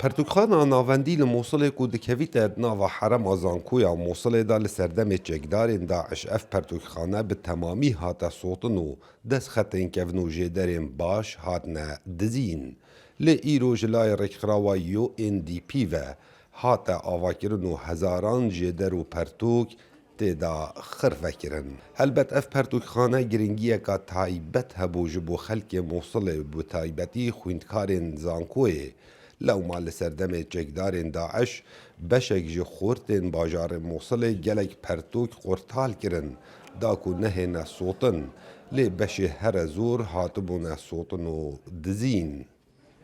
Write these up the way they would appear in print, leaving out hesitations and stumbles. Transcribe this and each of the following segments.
پرتوکخانه ناوندی لموصل کو دکویت ناوا حرم زانکویا موصل دا لسردم چکدارین داعش اف پرتوکخانه به تمامی هاتا صوتنو دست خطین کونو جدرین باش هاتنه دزین. لی ایرو جلای رکخراوا یو این دی پی و هاتا آواکرنو هزاران جدر و پرتوک تیدا خرفه کرن. البته اف پرتوکخانه گرنگیه که تایبت هبو جبو خلک موصل بو تایبتی خویندکارین زانکوی لو مال سردم چکدارین داعش بشک جی خورتین باجار موصل گلک پرتوک قرطال کرن داکو نهینا صوتن لی بشی هر زور هاتبونا صوتن و دزین.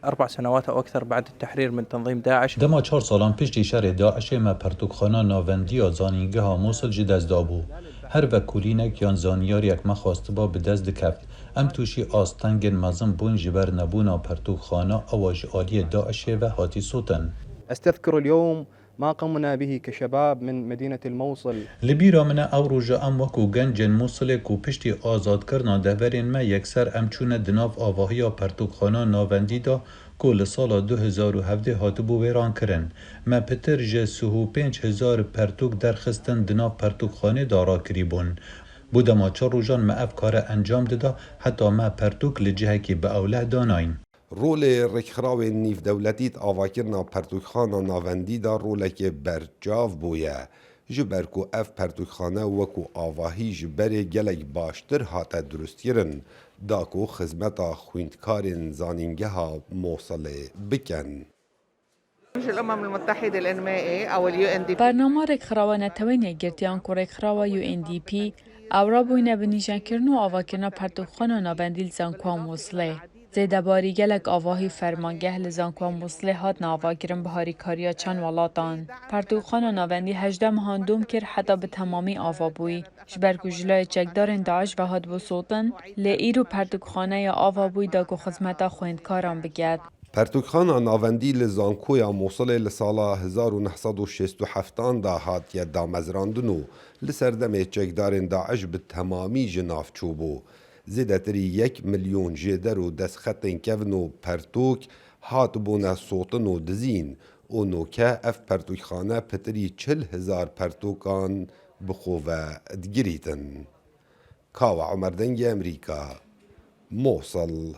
4 سنوات أو أكثر بعد التحرير من تنظيم داعش. دما 4 سالان پشتی شهر داعش ما پرتوکخانه ناوندی و زانینگاه موصل جی دست دابو. هر وکولینک یان زانیار یک مخواست با به دست دکفت. ام توشی آستنگن مزم بون جبر نبونا پرتوکخانه اواج آلی داعش و هاتی سوتن. أستذكر اليوم ما قمنا به كشباب من مدينة الموصل. لبیرا من او روژا ام وکو گنجن موصل کو پشتی آزاد کرنا دهورین ما یکسر ام چونه دناف آواهی پرتوکخانه ناوندی دا کل سال 2017 هاتبو ویران کرن. ما پتر جه 35,000 پرتوک درخستن دناف پرتوکخانه دارا کریبون. بودما 4 روزان ما افکار انجام دادا حتی ما پرتوک لجهه که به اوله داناین. رول رکخراو نیف دولتیت آواکرنا پرتوکخانه ناوندی دا رولک برجاو بویه. جبرکو اف پرتوکخانه وکو آواهی جبر گلک باشتر هاته درست کرن داکو خدمتا خویندکارین زانینگه ها موصل بکن. الأمم المتحدة الإنمائي أو اليو إن دي بي برنامه رکخراو نتوینه گرتیان کو رکخراو یو این دی پی او را بوینه بنیجان کرنو آواکرنا پرتوکخانه ناوندی لزانکوان موصله. زیده باری گلک آواهی فرمانگه لزانکوان موصله هات ناواگرن بهاری کاریا چند ولاتان. پرتوکخانه ناوندی 18 مهاندوم کر حتی به تمامی آوا بوی. جبرگو جلای چکدارن داعش و هات بو صوتن لی ایرو پرتوکخانه یا آوا بوی داکو خدمتا خویندکاران بگید. پرتوکخانه ناوندی لزانکویا موصل لسالا 1967 دا هاتیه دا مزراندنو لسردم چکدارین داعش به تمامی جناف چوبو. زیدتری 1 میلیون جدر و دست خطین کونو پرتوک هات بونا صوتن و دزین اونو که اف پرتوکخانه پتری 40,000 پرتوکان بخواه دگریتن. کاوا عمر دنگ امریکا موصل.